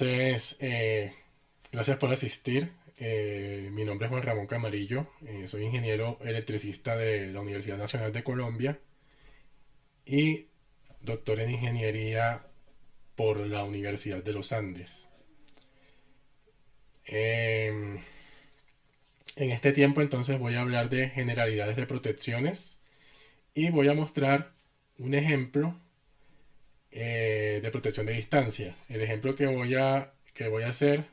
Entonces, gracias por asistir. Mi nombre es Juan Ramón Camarillo. Soy ingeniero electricista de la Universidad Nacional de Colombia y doctor en ingeniería por la Universidad de los Andes. En este tiempo entonces voy a hablar de generalidades de protecciones y voy a mostrar un ejemplo de protección de distancia. El ejemplo que voy a hacer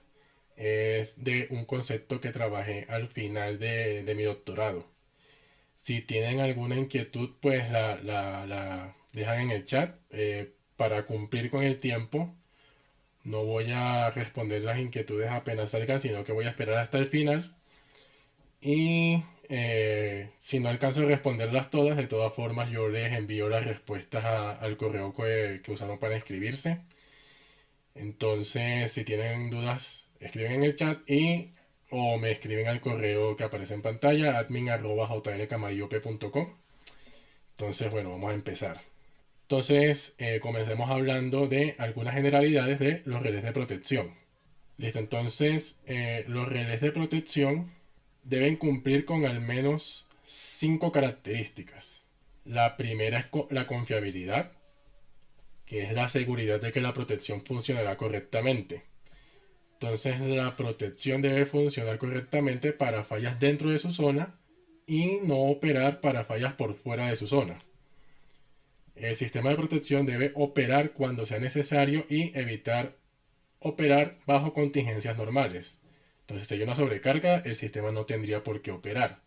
es de un concepto que trabajé al final de mi doctorado. Si tienen alguna inquietud, pues la dejan en el chat. Para cumplir con el tiempo, no voy a responder las inquietudes apenas salgan, sino que voy a esperar hasta el final. Y si no alcanzo a responderlas todas, de todas formas yo les envío las respuestas al correo que usaron para inscribirse. Entonces, si tienen dudas, escriben en el chat o me escriben al correo que aparece en pantalla, admin@jlcamarillope.com. Entonces, bueno, vamos a empezar. Entonces, comencemos hablando de algunas generalidades de los relés de protección. Listo, entonces, los relés de protección deben cumplir con al menos 5 características. La primera es la confiabilidad, que es la seguridad de que la protección funcionará correctamente. Entonces la protección debe funcionar correctamente para fallas dentro de su zona y no operar para fallas por fuera de su zona. El sistema de protección debe operar cuando sea necesario y evitar operar bajo contingencias normales. Entonces si hay una sobrecarga, el sistema no tendría por qué operar.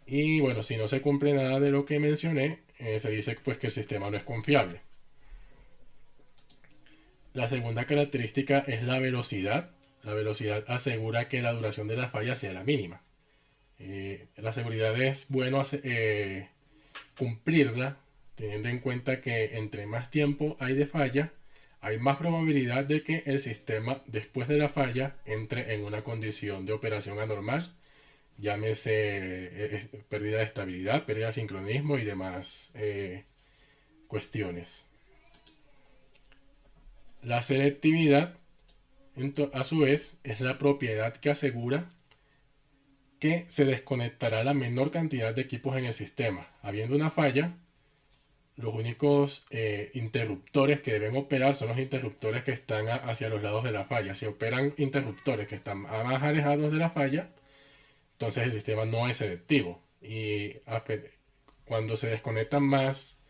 Y bueno, si no se cumple nada de lo que mencioné, se dice pues que el sistema no es confiable. La segunda característica es la velocidad. La velocidad asegura que la duración de la falla sea la mínima. La seguridad es bueno cumplirla teniendo en cuenta que entre más tiempo hay de falla, hay más probabilidad de que el sistema después de la falla entre en una condición de operación anormal, llámese pérdida de estabilidad, pérdida de sincronismo y demás cuestiones. La selectividad, a su vez, es la propiedad que asegura que se desconectará la menor cantidad de equipos en el sistema. Habiendo una falla, los únicos interruptores que deben operar son los interruptores que están hacia los lados de la falla. Si operan interruptores que están más alejados de la falla, entonces el sistema no es selectivo. Y cuando se desconectan más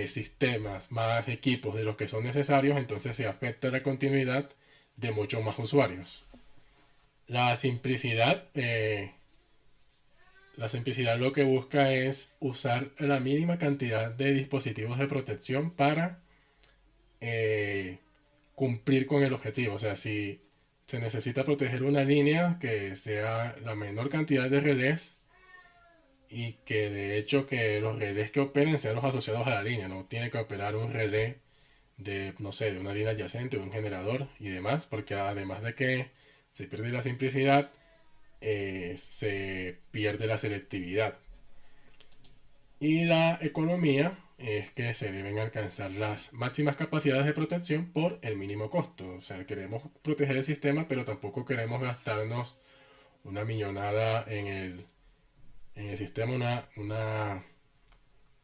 sistemas, más equipos de los que son necesarios, entonces se afecta la continuidad de muchos más usuarios. La simplicidad, lo que busca es usar la mínima cantidad de dispositivos de protección para eh, cumplir con el objetivo. O sea, si se necesita proteger una línea, que sea la menor cantidad de relés y que de hecho que los relés que operen sean los asociados a la línea. No tiene que operar un relé de, no sé, de una línea adyacente, de un generador y demás, porque además de que se pierde la simplicidad, se pierde la selectividad. Y la economía es que se deben alcanzar las máximas capacidades de protección por el mínimo costo. O sea, queremos proteger el sistema, pero tampoco queremos gastarnos una millonada en el sistema. Una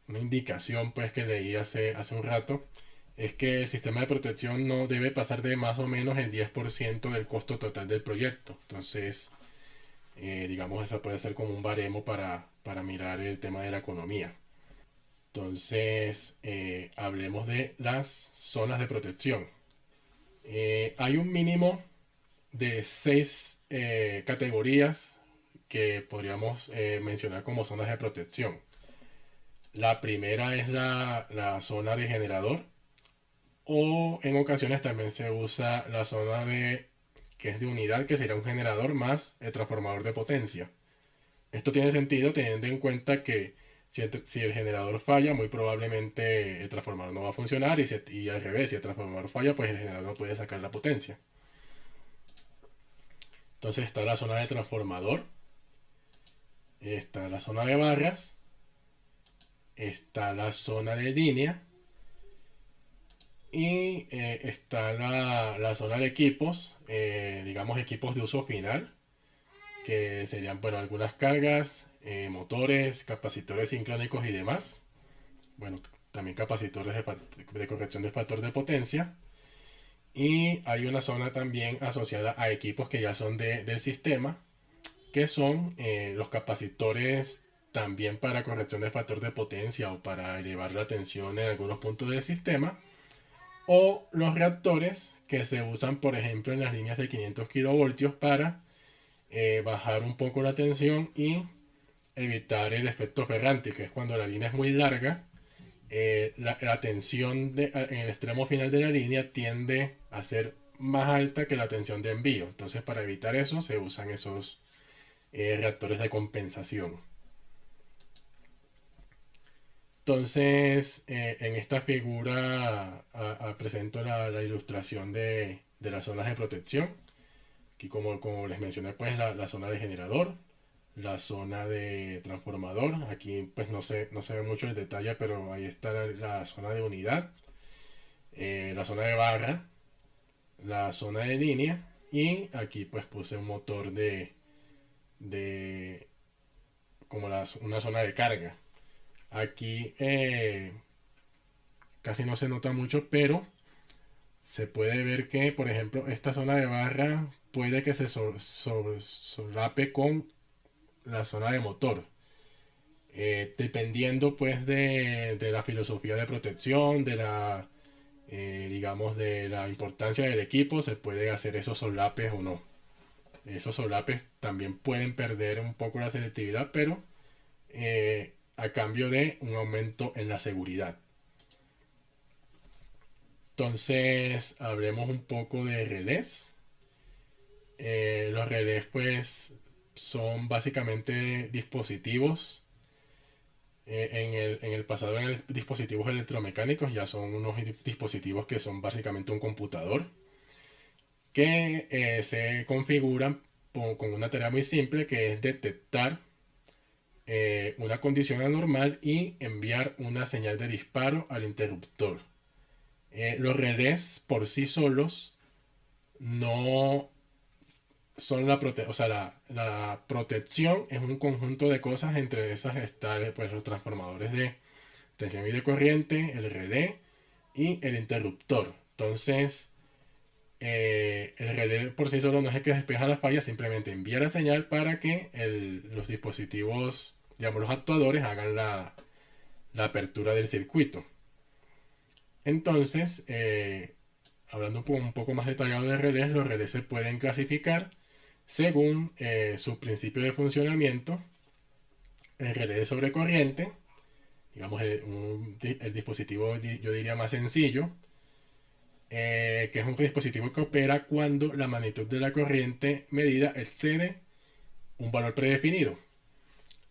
indicación pues que leí hace un rato es que el sistema de protección no debe pasar de más o menos el 10% del costo total del proyecto. Entonces, digamos, eso puede ser como un baremo para mirar el tema de la economía. Entonces, hablemos de las zonas de protección. Hay un mínimo de 6 categorías que podríamos mencionar como zonas de protección. La primera es la zona de generador, o en ocasiones también se usa la zona que es de unidad, que sería un generador más el transformador de potencia. Esto tiene sentido teniendo en cuenta que si el generador falla, muy probablemente el transformador no va a funcionar, y al revés, si el transformador falla, pues el generador no puede sacar la potencia. Entonces está la zona de transformador, está la zona de barras, está la zona de línea Y está la zona de equipos, digamos equipos de uso final, que serían, bueno, algunas cargas, motores, capacitores sincrónicos y demás. Bueno, también capacitores de corrección de factor de potencia. Y hay una zona también asociada a equipos que ya son del sistema, que son los capacitores también para corrección de factor de potencia o para elevar la tensión en algunos puntos del sistema, o los reactores que se usan por ejemplo en las líneas de 500 kilovoltios para bajar un poco la tensión y evitar el efecto ferrante, que es cuando la línea es muy larga, la tensión en el extremo final de la línea tiende a ser más alta que la tensión de envío. Entonces, para evitar eso, se usan esos reactores de compensación. Entonces, en esta figura presento la ilustración de las zonas de protección. Aquí, como les mencioné, pues la zona de generador, la zona de transformador. Aquí pues no se ve mucho el detalle, pero ahí está la zona de unidad, la zona de barra, la zona de línea, y aquí pues puse un motor de como una zona de carga. Aquí casi no se nota mucho, pero se puede ver que, por ejemplo, esta zona de barra puede que se solape con la zona de motor. Dependiendo pues de la filosofía de protección, digamos, de la importancia del equipo, se puede hacer esos solapes o no. Esos solapes también pueden perder un poco la selectividad, pero a cambio de un aumento en la seguridad. Entonces, hablemos un poco de relés. Los relés pues son básicamente dispositivos. En el pasado eran dispositivos electromecánicos, ya son unos dispositivos que son básicamente un computador, que se configuran con una tarea muy simple, que es detectar una condición anormal y enviar una señal de disparo al interruptor. Los relés por sí solos no son o sea, la protección es un conjunto de cosas. Entre esas están pues, los transformadores de tensión y de corriente, el relé y el interruptor. Entonces, el relé por sí solo no es el que despeja la falla, simplemente envía la señal para que los dispositivos, digamos los actuadores, hagan la apertura del circuito. Entonces, hablando un poco más detallado de relés, los relés se pueden clasificar según su principio de funcionamiento. El relé de sobrecorriente, digamos el dispositivo yo diría más sencillo, que es un dispositivo que opera cuando la magnitud de la corriente medida excede un valor predefinido.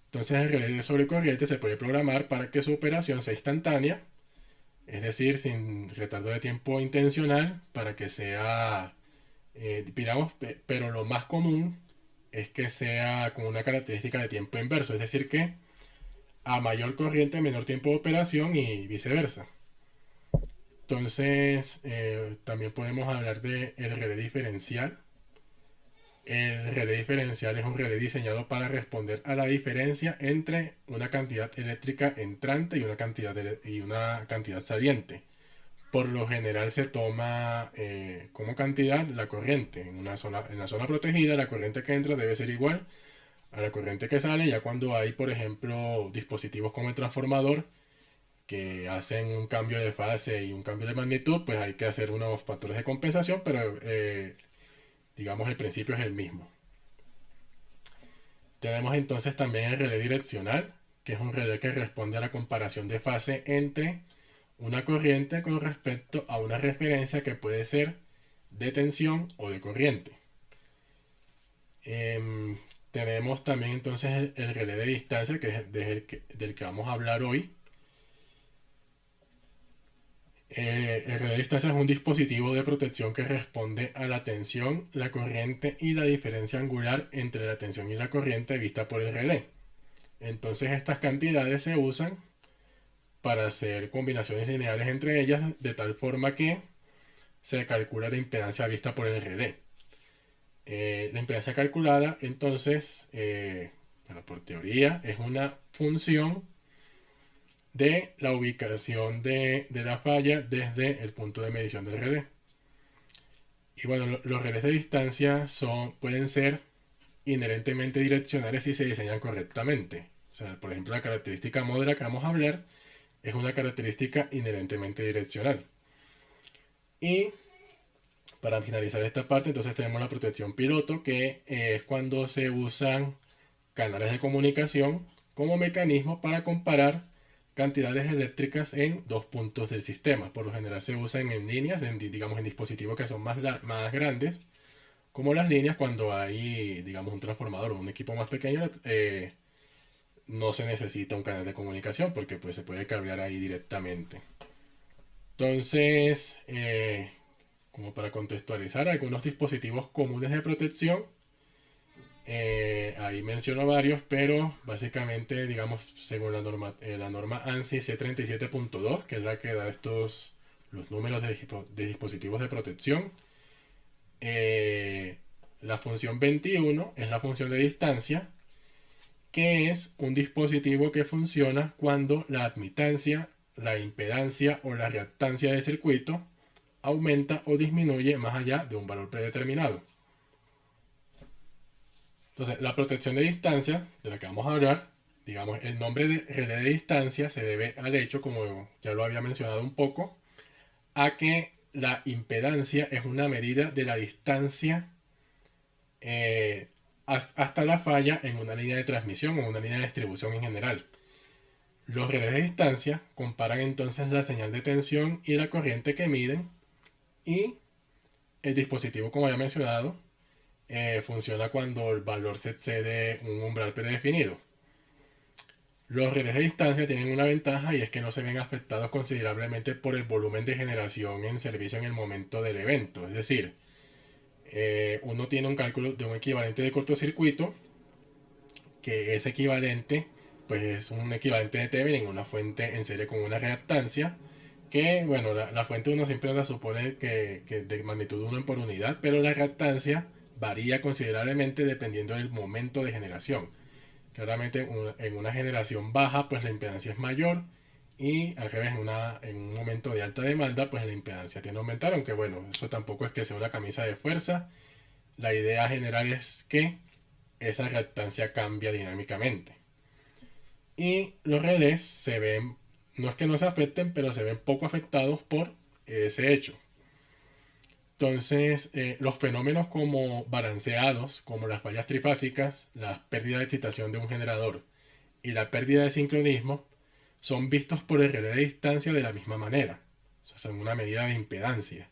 Entonces el relé de sobrecorriente se puede programar para que su operación sea instantánea, es decir, sin retardo de tiempo intencional, para que sea, digamos, pero lo más común es que sea con una característica de tiempo inverso, es decir, que a mayor corriente, menor tiempo de operación y viceversa. Entonces, también podemos hablar del relé diferencial. El relé diferencial es un relé diseñado para responder a la diferencia entre una cantidad eléctrica entrante y una cantidad saliente. Por lo general se toma como cantidad la corriente. En la zona protegida, la corriente que entra debe ser igual a la corriente que sale. Ya cuando hay, por ejemplo, dispositivos como el transformador que hacen un cambio de fase y un cambio de magnitud, pues hay que hacer unos factores de compensación, pero digamos el principio es el mismo. Tenemos entonces también el relé direccional, que es un relé que responde a la comparación de fase entre una corriente con respecto a una referencia que puede ser de tensión o de corriente. Tenemos también entonces el relé de distancia, que es del que vamos a hablar hoy. El relé de distancia es un dispositivo de protección que responde a la tensión, la corriente y la diferencia angular entre la tensión y la corriente vista por el relé. Entonces estas cantidades se usan para hacer combinaciones lineales entre ellas, de tal forma que se calcula la impedancia vista por el relé. La impedancia calculada, entonces, bueno, por teoría, es una función de la ubicación de la falla desde el punto de medición del relé. Y bueno, los relés de distancia pueden ser inherentemente direccionales si se diseñan correctamente. O sea, por ejemplo, la característica mod de la que vamos a hablar es una característica inherentemente direccional. Y para finalizar esta parte, entonces tenemos la protección piloto, que es cuando se usan canales de comunicación como mecanismo para comparar cantidades eléctricas en dos puntos del sistema. Por lo general se usan en líneas, digamos en dispositivos que son más grandes, como las líneas cuando hay, digamos, un transformador o un equipo más pequeño, no se necesita un canal de comunicación porque pues se puede cablear ahí directamente. Entonces, como para contextualizar algunos dispositivos comunes de protección, ahí menciono varios, pero básicamente, digamos, según la norma ANSI C37.2, que es la que da los números de dispositivos de protección, la función 21 es la función de distancia, que es un dispositivo que funciona cuando la admitancia, la impedancia o la reactancia del circuito aumenta o disminuye más allá de un valor predeterminado. Entonces, la protección de distancia, de la que vamos a hablar, digamos, el nombre de relé de distancia se debe al hecho, como ya lo había mencionado un poco, a que la impedancia es una medida de la distancia hasta la falla en una línea de transmisión o una línea de distribución en general. Los relés de distancia comparan entonces la señal de tensión y la corriente que miden, y el dispositivo, como ya mencionado, funciona cuando el valor se excede un umbral predefinido. Los relés de distancia tienen una ventaja, y es que no se ven afectados considerablemente por el volumen de generación en servicio en el momento del evento. Es decir, uno tiene un cálculo de un equivalente de cortocircuito, que es equivalente, pues es un equivalente de Thevenin, una fuente en serie con una reactancia, que bueno, la fuente uno siempre la supone que de magnitud 1 por unidad, pero la reactancia varía considerablemente dependiendo del momento de generación. Claramente en una generación baja, pues la impedancia es mayor, y al revés, en un momento de alta demanda, pues la impedancia tiende a aumentar, aunque bueno, eso tampoco es que sea una camisa de fuerza. La idea general es que esa reactancia cambia dinámicamente. Y los relés se ven, no es que no se afecten, pero se ven poco afectados por ese hecho. Entonces, los fenómenos como balanceados, como las fallas trifásicas, la pérdida de excitación de un generador y la pérdida de sincronismo, son vistos por el relé de distancia de la misma manera. O sea, son una medida de impedancia.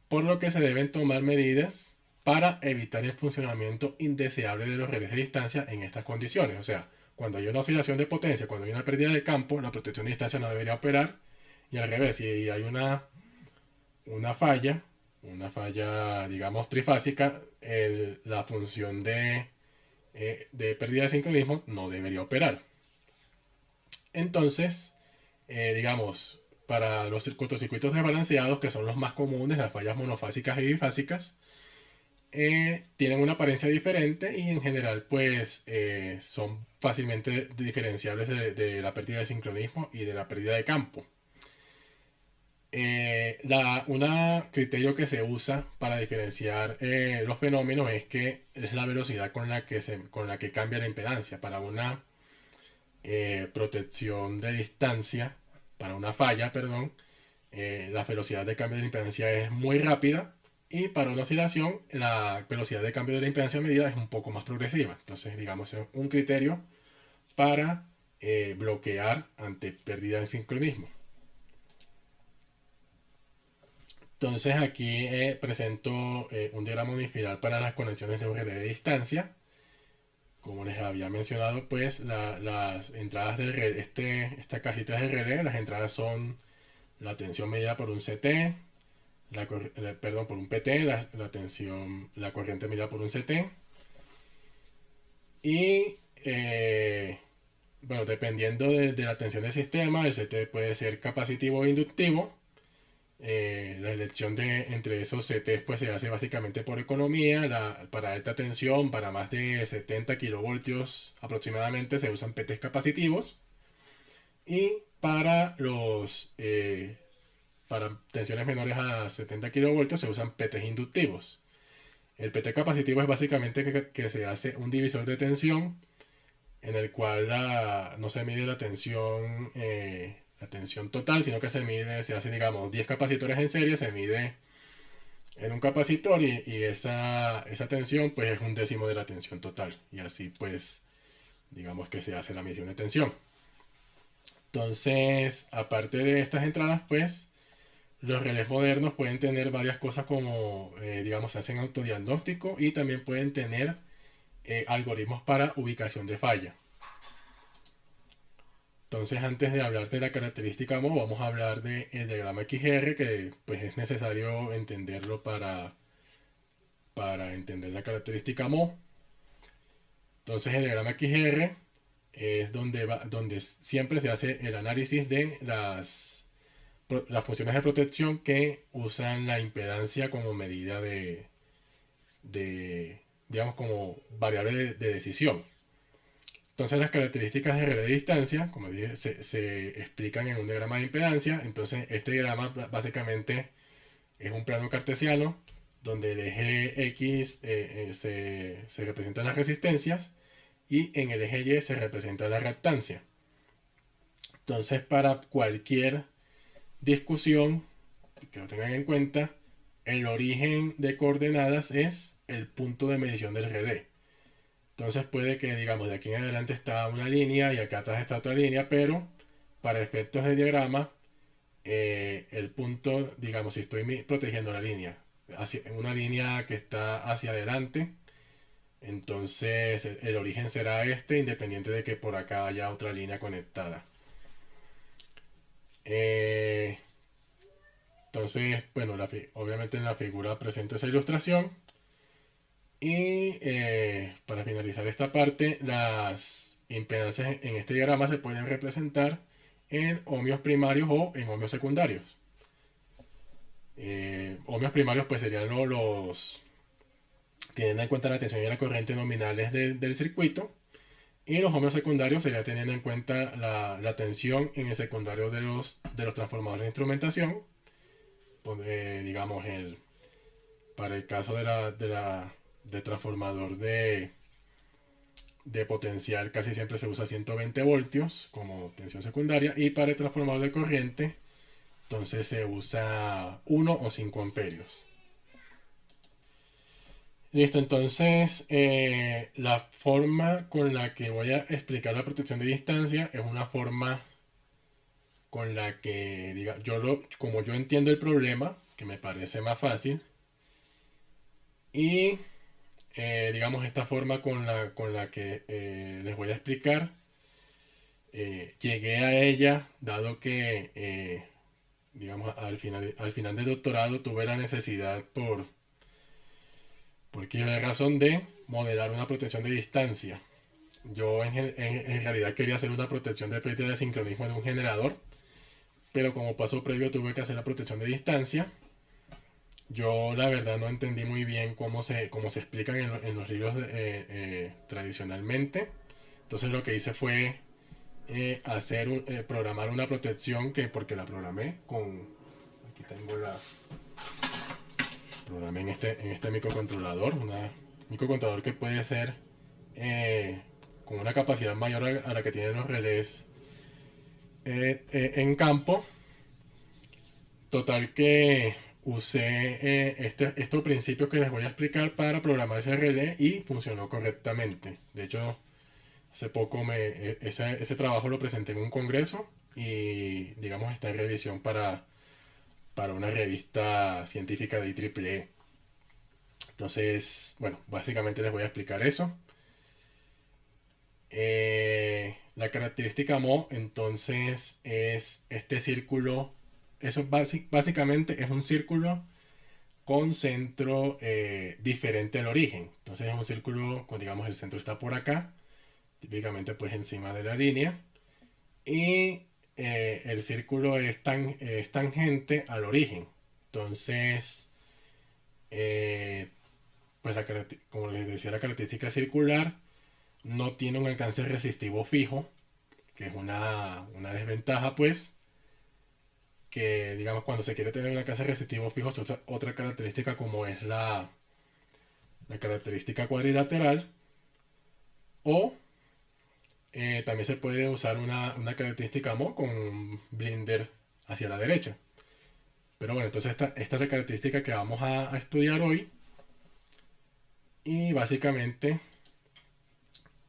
Por lo que se deben tomar medidas para evitar el funcionamiento indeseable de los relés de distancia en estas condiciones. O sea, cuando hay una oscilación de potencia, cuando hay una pérdida de campo, la protección de distancia no debería operar. Y al revés, si hay una falla, digamos, trifásica, la función de pérdida de sincronismo no debería operar. Entonces, digamos, para los cortocircuitos desbalanceados, que son los más comunes, las fallas monofásicas y bifásicas, tienen una apariencia diferente, y en general pues son fácilmente diferenciables de la pérdida de sincronismo y de la pérdida de campo. Un criterio que se usa para diferenciar los fenómenos es la velocidad con la que cambia la impedancia. Para una protección de distancia, para una falla, perdón, la velocidad de cambio de la impedancia es muy rápida, y para una oscilación la velocidad de cambio de la impedancia medida es un poco más progresiva. Entonces, digamos, es un criterio para bloquear ante pérdida de sincronismo. Entonces aquí presento un diagrama unifilar para las conexiones de un relé de distancia. Como les había mencionado, pues las entradas del relé, esta cajita del relé, las entradas son la tensión medida por un CT, por un PT, la corriente medida por un CT, y bueno, dependiendo de la tensión del sistema, el CT puede ser capacitivo o inductivo. La elección entre esos CTs pues se hace básicamente por economía. Para alta tensión, para más de 70 kilovoltios aproximadamente, se usan PTs capacitivos. Y para tensiones menores a 70 kilovoltios se usan PTs inductivos. El PT capacitivo es básicamente que se hace un divisor de tensión en el cual no se mide la tensión total, sino que se hace, digamos, 10 capacitores en serie, se mide en un capacitor y esa tensión pues es un décimo de la tensión total. Y así pues, digamos que se hace la medición de tensión. Entonces, aparte de estas entradas, pues, los relés modernos pueden tener varias cosas como, digamos, se hacen autodiagnóstico y también pueden tener algoritmos para ubicación de falla. Entonces, antes de hablar de la característica MO, vamos a hablar del diagrama XR, que pues es necesario entenderlo para entender la característica MO. Entonces, el diagrama XR es donde siempre se hace el análisis de las funciones de protección que usan la impedancia como medida digamos, como variable de decisión. Entonces las características de relé de distancia, como dije, se explican en un diagrama de impedancia. Entonces este diagrama básicamente es un plano cartesiano donde el eje X se representan las resistencias y en el eje Y se representa la reactancia. Entonces para cualquier discusión, que lo tengan en cuenta, el origen de coordenadas es el punto de medición del relé. Entonces puede que, digamos, de aquí en adelante está una línea y acá atrás está otra línea, pero para efectos de diagrama, el punto, digamos, si estoy protegiendo la línea, una línea que está hacia adelante, entonces el origen será este, independiente de que por acá haya otra línea conectada. Entonces, bueno, obviamente en la figura presento esa ilustración. Y para finalizar esta parte, las impedancias en este diagrama se pueden representar en ohmios primarios o en ohmios secundarios. Ohmios primarios pues serían teniendo en cuenta la tensión y la corriente nominales del circuito. Y los ohmios secundarios sería teniendo en cuenta la tensión en el secundario de los transformadores de instrumentación. Digamos, para el caso de transformador de potencial casi siempre se usa 120 voltios como tensión secundaria, y para el transformador de corriente entonces se usa 1 o 5 amperios. Listo, entonces la forma con la que voy a explicar la protección de distancia es una forma con la que, como yo entiendo el problema, que me parece más fácil, y digamos esta forma con la que les voy a explicar, llegué a ella dado que, digamos, al final del doctorado tuve la necesidad por qué razón de modelar una protección de distancia. Yo en realidad quería hacer una protección de pérdida de sincronismo de un generador, pero como paso previo tuve que hacer la protección de distancia. Yo la verdad no entendí muy bien cómo se explican en los libros tradicionalmente. Entonces lo que hice fue programar una protección porque la programé aquí tengo programé en este microcontrolador, un microcontrolador que puede ser con una capacidad mayor a la que tienen los relés en campo. Total que usé estos principios que les voy a explicar para programar ese relé y funcionó correctamente. De hecho, hace poco ese trabajo lo presenté en un congreso y, digamos, está en revisión para una revista científica de IEEE. Entonces, bueno, básicamente les voy a explicar eso. La característica MO, entonces, es este círculo. Eso básicamente es un círculo con centro diferente al origen. Entonces es un círculo con, digamos, el centro está por acá. típicamente pues encima de la línea, y el círculo es tangente al origen. Entonces, eh, pues como les decía, la característica circular no tiene un alcance resistivo fijo, que es una desventaja, pues, que digamos cuando se quiere tener un alcance resistivo fijo se usa otra característica como es la característica cuadrilateral, o también se puede usar una característica MO con un blinder hacia la derecha. Pero bueno, entonces esta es la característica que vamos a estudiar hoy. Y básicamente,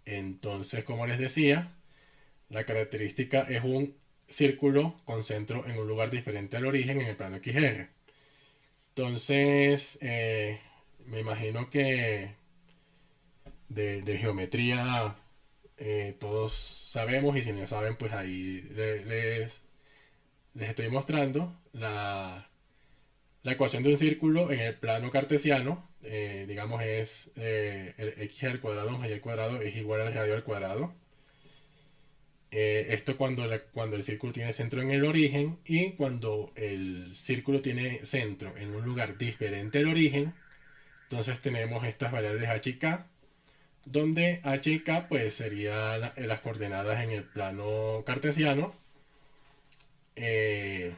entonces, como les decía, la característica es un círculo con centro en un lugar diferente al origen en el plano XR. Entonces, me imagino que de geometría todos sabemos, y si no saben, pues ahí les estoy mostrando la ecuación de un círculo en el plano cartesiano. Digamos es el x al cuadrado más y al cuadrado es igual al radio al cuadrado. Esto cuando el círculo tiene centro en el origen, y cuando el círculo tiene centro en un lugar diferente al origen, entonces tenemos estas variables h y k, donde h y k pues serían las coordenadas en el plano cartesiano, eh,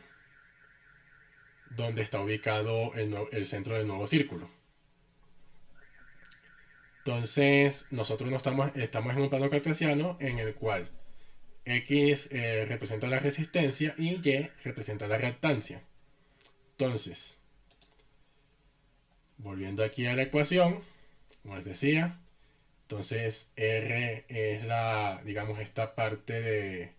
donde está ubicado el centro del nuevo círculo. Entonces nosotros no estamos en un plano cartesiano en el cual X representa la resistencia y Y representa la reactancia. Entonces, volviendo aquí a la ecuación, como les decía, entonces R es digamos, esta parte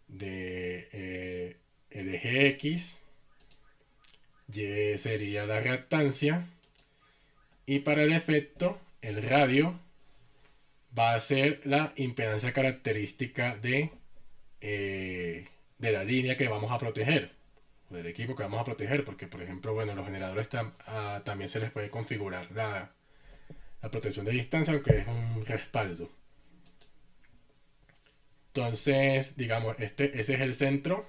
de el eje X, Y sería la reactancia, y para el efecto, el radio va a ser la impedancia característica de la línea que vamos a proteger, del equipo que vamos a proteger, porque por ejemplo, bueno, los generadores también se les puede configurar la protección de distancia, aunque es un respaldo. Entonces, digamos, ese es el centro.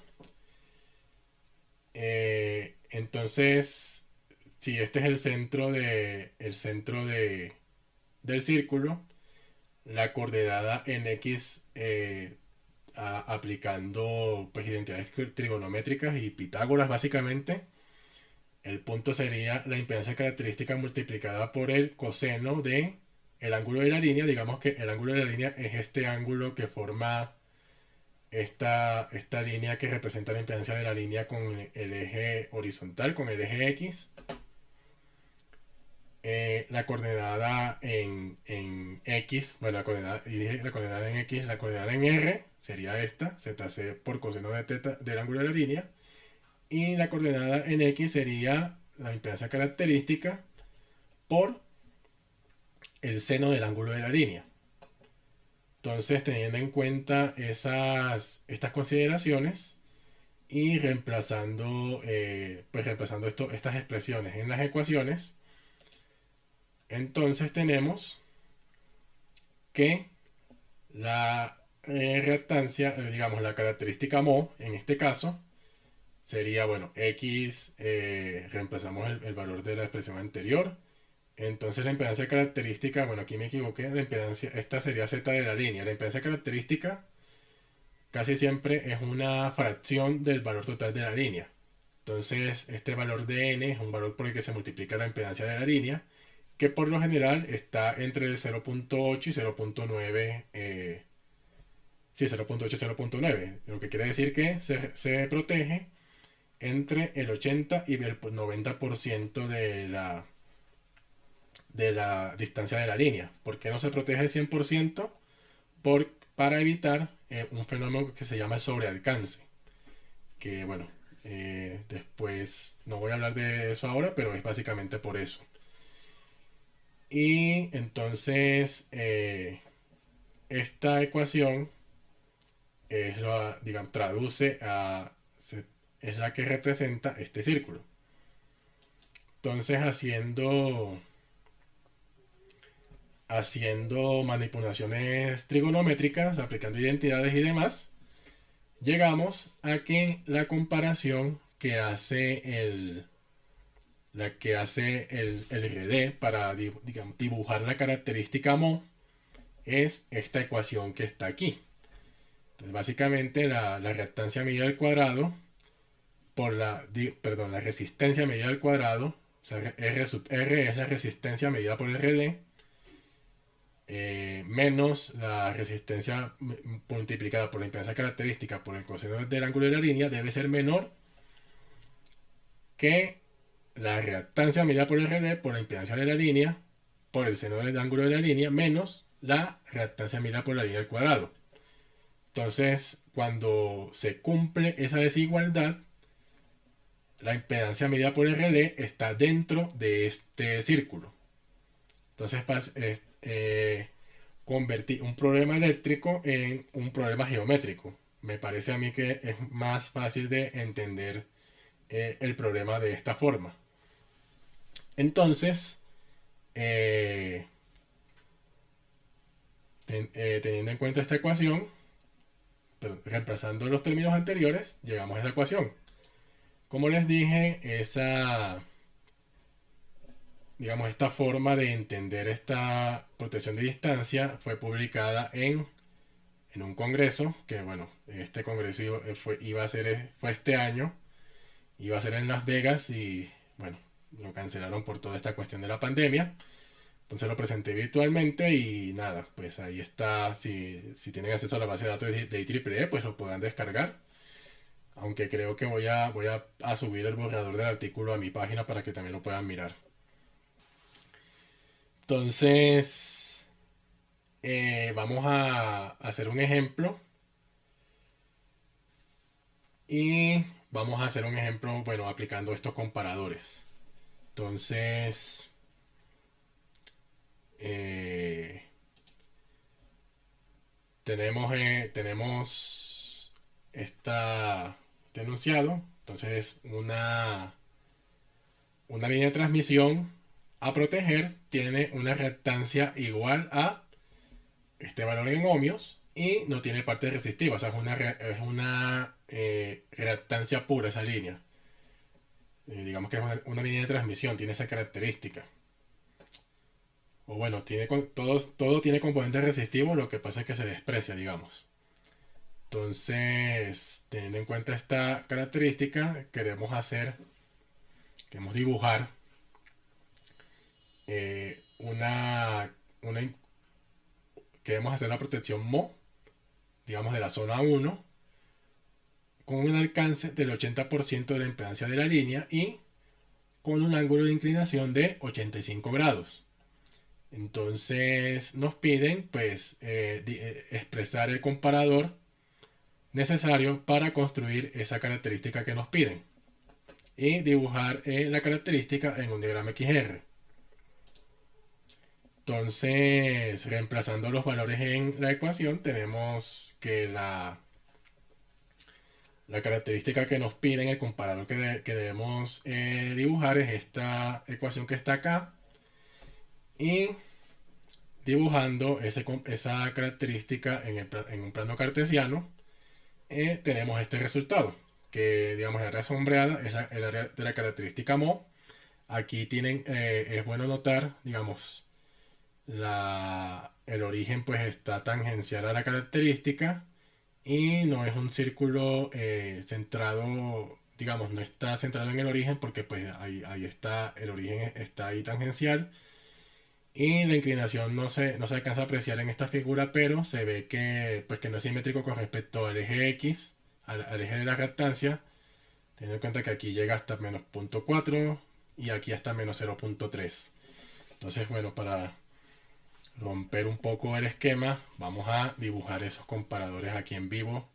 Entonces, si este es el centro del círculo, la coordenada en X, aplicando pues identidades trigonométricas y Pitágoras básicamente, el punto sería la impedancia característica multiplicada por el coseno de el ángulo de la línea. Digamos que el ángulo de la línea es este ángulo que forma esta línea que representa la impedancia de la línea con el eje horizontal, con el eje X. La coordenada en X, bueno, la coordenada en X, la coordenada en R sería esta, ZC por coseno de teta del ángulo de la línea, y la coordenada en X sería la impedancia característica por el seno del ángulo de la línea. Entonces, teniendo en cuenta estas consideraciones y reemplazando estas expresiones en las ecuaciones, entonces tenemos que la reactancia, digamos la característica μ, en este caso, sería, bueno, X, reemplazamos el valor de la expresión anterior. Entonces la impedancia característica, bueno, aquí me equivoqué, la impedancia, esta sería Z de la línea. La impedancia característica casi siempre es una fracción del valor total de la línea. Entonces este valor de n es un valor por el que se multiplica la impedancia de la línea, que por lo general está entre 0.8 y 0.9, sí, 0.8 y 0.9, lo que quiere decir que se protege entre el 80 y el 90% de la distancia de la línea. ¿Por qué no se protege el 100%? Para evitar un fenómeno que se llama el sobrealcance, que bueno, después no voy a hablar de eso ahora, pero es básicamente por eso. Y entonces esta ecuación digamos, es la que representa este círculo. Entonces, haciendo manipulaciones trigonométricas, aplicando identidades y demás, llegamos a que la comparación que hace el relé para digamos, dibujar la característica mo es esta ecuación que está aquí. Entonces, básicamente la reactancia medida al cuadrado por la resistencia medida al cuadrado, o sea, R sub R es la resistencia medida por el relé, menos la resistencia multiplicada por la impedancia característica por el coseno del ángulo de la línea, debe ser menor que la reactancia medida por el relé por la impedancia de la línea por el seno del ángulo de la línea menos la reactancia medida por la línea al cuadrado. Entonces, cuando se cumple esa desigualdad, la impedancia medida por el relé está dentro de este círculo. Entonces, convertir un problema eléctrico en un problema geométrico. Me parece a mí que es más fácil de entender el problema de esta forma. Entonces, teniendo en cuenta esta ecuación, reemplazando los términos anteriores, llegamos a esa ecuación. Como les dije, digamos, esta forma de entender esta protección de distancia fue publicada en un congreso, que bueno, este congreso fue este año, iba a ser en Las Vegas y bueno, lo cancelaron por toda esta cuestión de la pandemia. Entonces lo presenté virtualmente y nada, pues ahí está, si tienen acceso a la base de datos de IEEE, pues lo podrán descargar. Aunque creo que voy a subir el borrador del artículo a mi página para que también lo puedan mirar. Entonces, vamos a hacer un ejemplo. Y vamos a hacer un ejemplo, bueno, aplicando estos comparadores. Entonces, tenemos este enunciado. Entonces, una línea de transmisión a proteger tiene una reactancia igual a este valor en ohmios y no tiene parte resistiva, o sea, es una reactancia pura esa línea. Digamos que es una línea de transmisión, tiene esa característica. O bueno, todo tiene componentes resistivos, lo que pasa es que se desprecia, digamos. Entonces, teniendo en cuenta esta característica, queremos dibujar queremos hacer la protección MO, digamos de la zona 1, con un alcance del 80% de la impedancia de la línea y con un ángulo de inclinación de 85 grados. Entonces nos piden pues expresar el comparador necesario para construir esa característica que nos piden y dibujar la característica en un diagrama XR. Entonces, reemplazando los valores en la ecuación, tenemos que la característica que nos piden, el comparador que debemos dibujar es esta ecuación que está acá. Y dibujando esa característica en un plano cartesiano, tenemos este resultado, que digamos el área sombreada es el área de la característica MO. Aquí es bueno notar, digamos, el origen pues está tangencial a la característica y no es un círculo centrado, digamos, no está centrado en el origen porque pues ahí está, el origen está ahí tangencial y la inclinación no se alcanza a apreciar en esta figura, pero se ve que pues que no es simétrico con respecto al eje X, al eje de la reactancia, teniendo en cuenta que aquí llega hasta menos 0.4 y aquí hasta menos 0.3. Entonces, bueno, para romper un poco el esquema, vamos a dibujar esos comparadores aquí en vivo.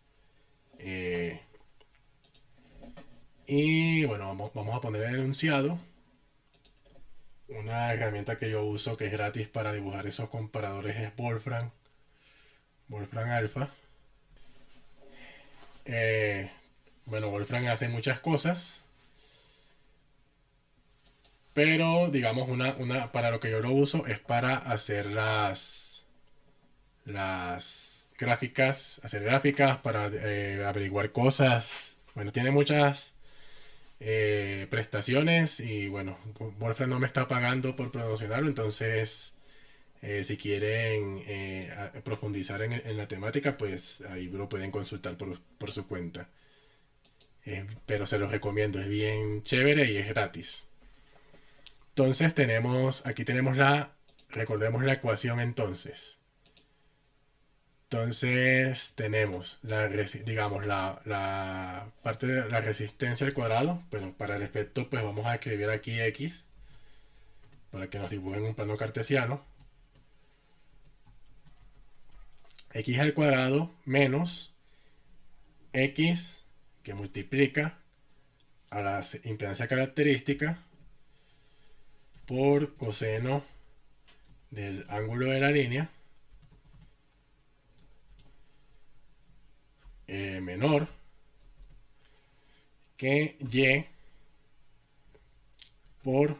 Y bueno, vamos a poner el enunciado. Una herramienta que yo uso que es gratis para dibujar esos comparadores es Wolfram Alpha. Bueno, Wolfram hace muchas cosas. Pero digamos, para lo que yo lo uso es para hacer las gráficas, hacer gráficas, para averiguar cosas. Bueno, tiene muchas prestaciones y bueno, Wolfram no me está pagando por promocionarlo, entonces si quieren profundizar en la temática, pues ahí lo pueden consultar por su cuenta. Pero se los recomiendo, es bien chévere y es gratis. Entonces aquí tenemos recordemos la ecuación entonces. Entonces tenemos digamos, la parte de la resistencia al cuadrado. Bueno, para el efecto pues vamos a escribir aquí X para que nos dibujen un plano cartesiano. X al cuadrado menos X que multiplica a la impedancia característica por coseno del ángulo de la línea menor que Y por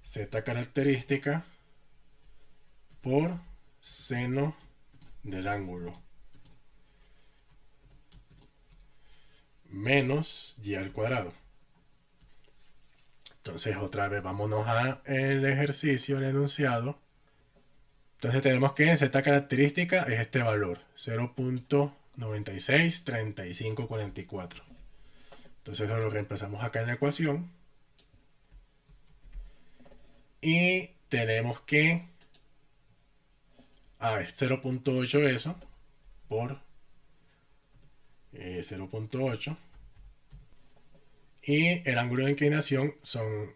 Z característica por seno del ángulo menos Y al cuadrado. Entonces otra vez vámonos a el ejercicio, el enunciado. Entonces tenemos que Z característica es este valor, 0.963544. Entonces eso lo reemplazamos acá en la ecuación. Y tenemos que... es 0.8 eso, por 0.8. Y el ángulo de inclinación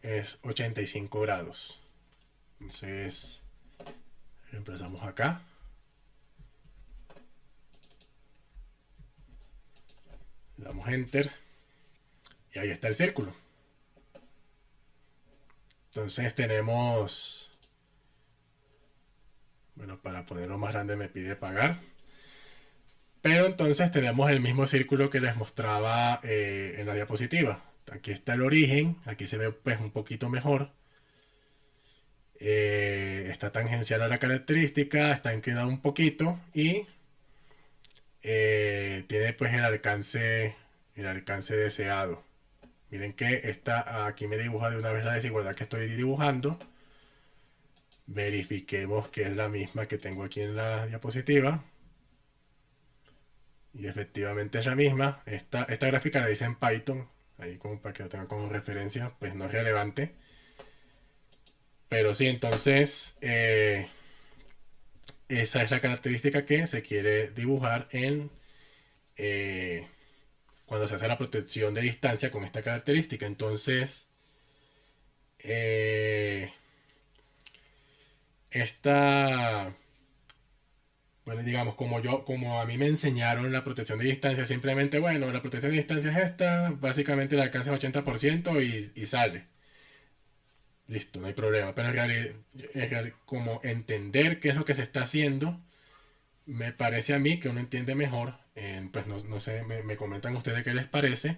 es 85 grados. Entonces, reemplazamos acá. Le damos Enter. Y ahí está el círculo. Entonces tenemos... Bueno, para ponerlo más grande me pide pagar. Pero entonces tenemos el mismo círculo que les mostraba en la diapositiva. Aquí está el origen. Aquí se ve pues un poquito mejor. Está tangencial a la característica. Está inclinado un poquito. Y tiene pues el alcance deseado. Miren que aquí me dibuja de una vez la desigualdad que estoy dibujando. Verifiquemos que es la misma que tengo aquí en la diapositiva. Y efectivamente es la misma. Esta gráfica la hice en Python. Ahí como para que lo tengan como referencia. Pues no es relevante. Pero sí, entonces esa es la característica que se quiere dibujar cuando se hace la protección de distancia con esta característica. Entonces bueno, digamos, como a mí me enseñaron la protección de distancia, simplemente, bueno, la protección de distancia es esta, básicamente el alcance es 80% y sale. Listo, no hay problema. Pero como entender qué es lo que se está haciendo, me parece a mí que uno entiende mejor. Pues no sé, me comentan ustedes qué les parece.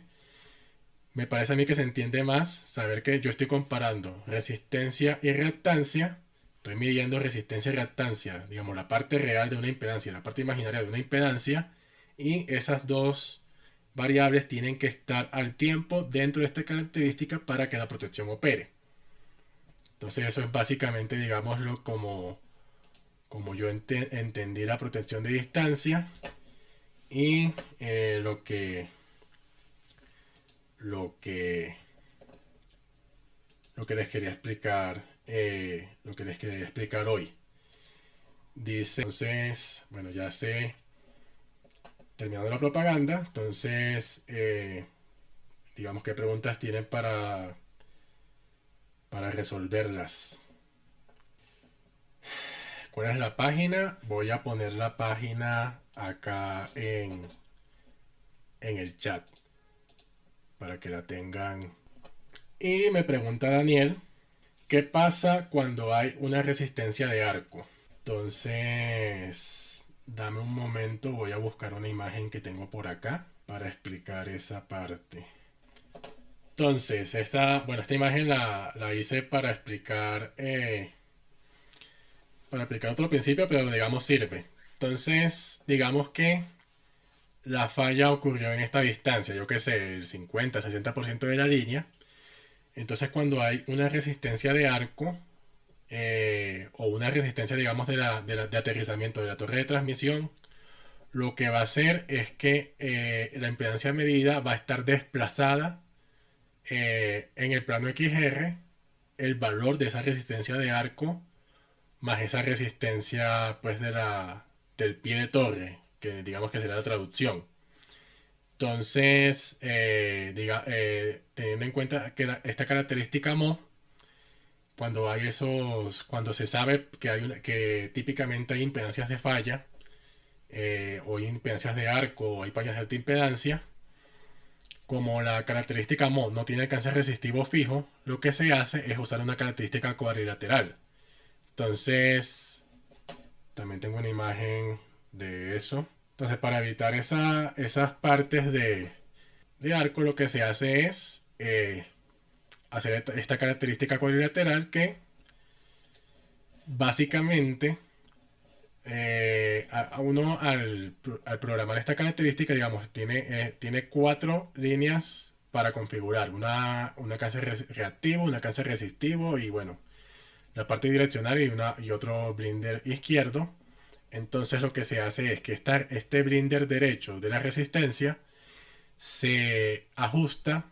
Me parece a mí que se entiende más saber que yo estoy comparando resistencia y reactancia. Estoy midiendo resistencia y reactancia, digamos, la parte real de una impedancia y la parte imaginaria de una impedancia. Y esas dos variables tienen que estar al tiempo dentro de esta característica para que la protección opere. Entonces eso es básicamente, digámoslo, como yo entendí la protección de distancia y lo que les quería explicar, hoy. Dice, entonces, bueno, ya sé, terminando la propaganda, entonces, digamos qué preguntas tienen para resolverlas. ¿Cuál es la página? Voy a poner la página acá en el chat para que la tengan. Y me pregunta Daniel, ¿qué pasa cuando hay una resistencia de arco? Entonces, dame un momento, voy a buscar una imagen que tengo por acá para explicar esa parte. Entonces, esta imagen la hice para explicar otro principio, pero digamos sirve. Entonces, digamos que la falla ocurrió en esta distancia, yo qué sé, el 50-60% de la línea. Entonces, cuando hay una resistencia de arco, o una resistencia, digamos, de aterrizamiento de la torre de transmisión, lo que va a hacer es que la impedancia medida va a estar desplazada en el plano XR, el valor de esa resistencia de arco más esa resistencia pues del pie de torre, que digamos que será la traducción. Entonces, teniendo en cuenta que esta característica MO, cuando se sabe que típicamente hay impedancias de falla, o hay impedancias de arco, o hay fallas de alta impedancia, como la característica MO no tiene alcance resistivo fijo, lo que se hace es usar una característica cuadrilateral. Entonces, también tengo una imagen de eso. Entonces, para evitar esas partes de arco, lo que se hace es hacer esta característica cuadrilateral que básicamente al programar esta característica, digamos, tiene 4 líneas para configurar. Un alcance reactivo, un alcance resistivo y bueno, la parte direccional y otro blinder izquierdo. Entonces lo que se hace es que este blinder derecho de la resistencia se ajusta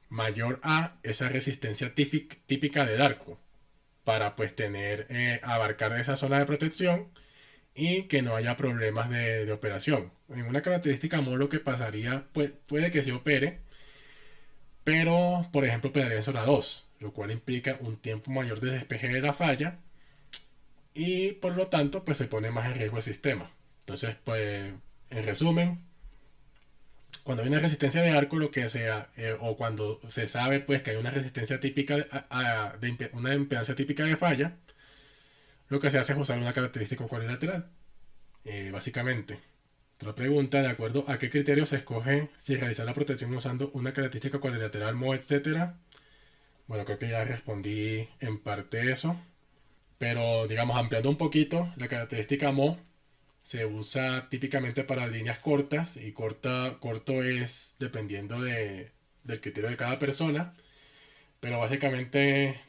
mayor a esa resistencia típica del arco para pues abarcar esa zona de protección y que no haya problemas de operación. En una característica MO lo que pasaría, pues, puede que se opere, pero por ejemplo operaría en zona 2, lo cual implica un tiempo mayor de despeje de la falla y por lo tanto pues se pone más en riesgo el sistema. Entonces, pues, en resumen, cuando hay una resistencia de arco, lo que sea, o cuando se sabe pues que hay una resistencia típica una impedancia típica de falla, lo que se hace es usar una característica cuadrilateral, básicamente. Otra pregunta: ¿de acuerdo a qué criterio se escoge si realizar la protección usando una característica cuadrilateral, MO, etcétera? Bueno, creo que ya respondí en parte eso. Pero digamos, ampliando un poquito, la característica MO se usa típicamente para líneas cortas, y corto es dependiendo del criterio de cada persona, pero básicamente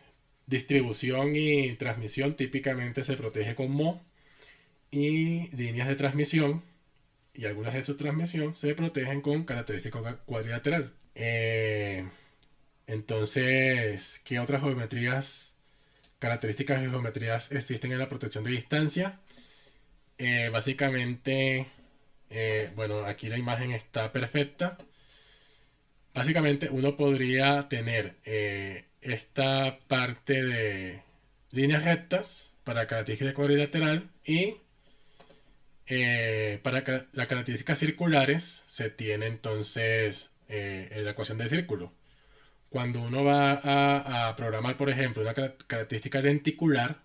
distribución y transmisión típicamente se protege con MO, y líneas de transmisión y algunas de su transmisión se protegen con característica cuadrilateral. Entonces, ¿qué otras características de geometrías existen en la protección de distancia? Básicamente, bueno, aquí la imagen está perfecta. Básicamente uno podría tener esta parte de líneas rectas para característica cuadrilateral, y para las características circulares se tiene entonces la ecuación de círculo. Cuando uno va a programar, por ejemplo, una característica lenticular,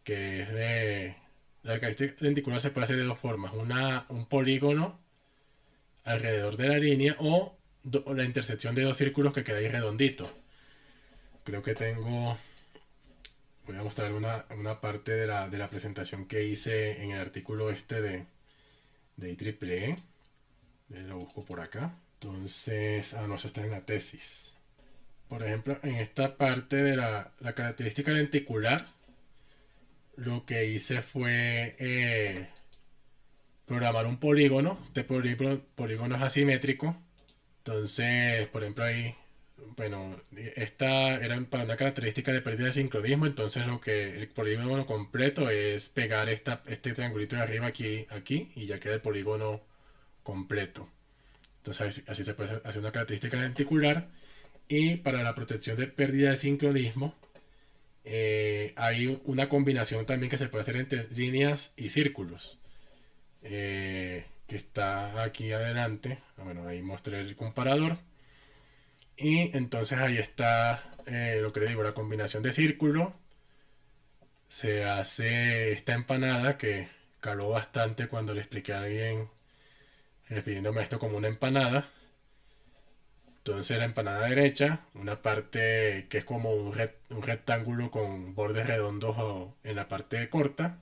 que es de... La característica lenticular se puede hacer de dos formas: un polígono alrededor de la línea, o la intersección de dos círculos que queda ahí redondito. Creo que voy a mostrar una parte de la presentación que hice en el artículo de IEEE. Lo busco por acá. Entonces, no, eso está en la tesis. Por ejemplo, en esta parte de la característica lenticular, lo que hice fue programar un polígono. Este polígono es asimétrico. Entonces, por ejemplo, ahí, bueno, esta era para una característica de pérdida de sincronismo. Entonces, el polígono completo es pegar este triangulito de arriba aquí, y ya queda el polígono completo. Entonces, así se puede hacer una característica lenticular. Y para la protección de pérdida de sincronismo, hay una combinación también que se puede hacer entre líneas y círculos, que está aquí adelante. Bueno, ahí mostré el comparador. Y entonces ahí está lo que le digo, la combinación de círculo. Se hace esta empanada que caló bastante cuando le expliqué a alguien refiriéndome a esto como una empanada. Entonces la empanada derecha, una parte que es como un rectángulo con bordes redondos en la parte corta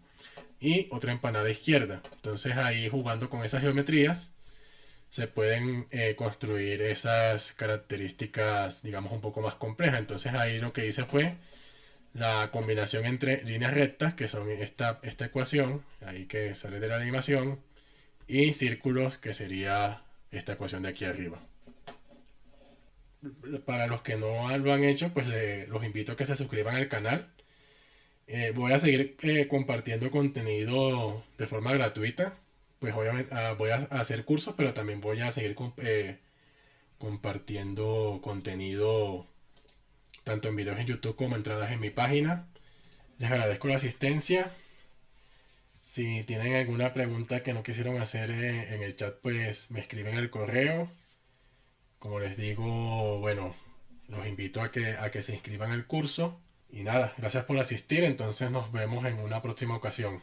y otra empanada izquierda. Entonces ahí jugando con esas geometrías se pueden construir esas características, digamos, un poco más complejas. Entonces ahí lo que hice fue la combinación entre líneas rectas, que son esta ecuación, ahí que sale de la animación, y círculos, que sería esta ecuación de aquí arriba. Para los que no lo han hecho, pues los invito a que se suscriban al canal. Voy a seguir compartiendo contenido de forma gratuita. Pues obviamente voy a hacer cursos, pero también voy a seguir compartiendo contenido tanto en videos en YouTube como entradas en mi página. Les agradezco la asistencia. Si tienen alguna pregunta que no quisieron hacer en el chat, pues me escriben al correo. Como les digo, bueno, los invito a que se inscriban al curso. Y nada, gracias por asistir. Entonces nos vemos en una próxima ocasión.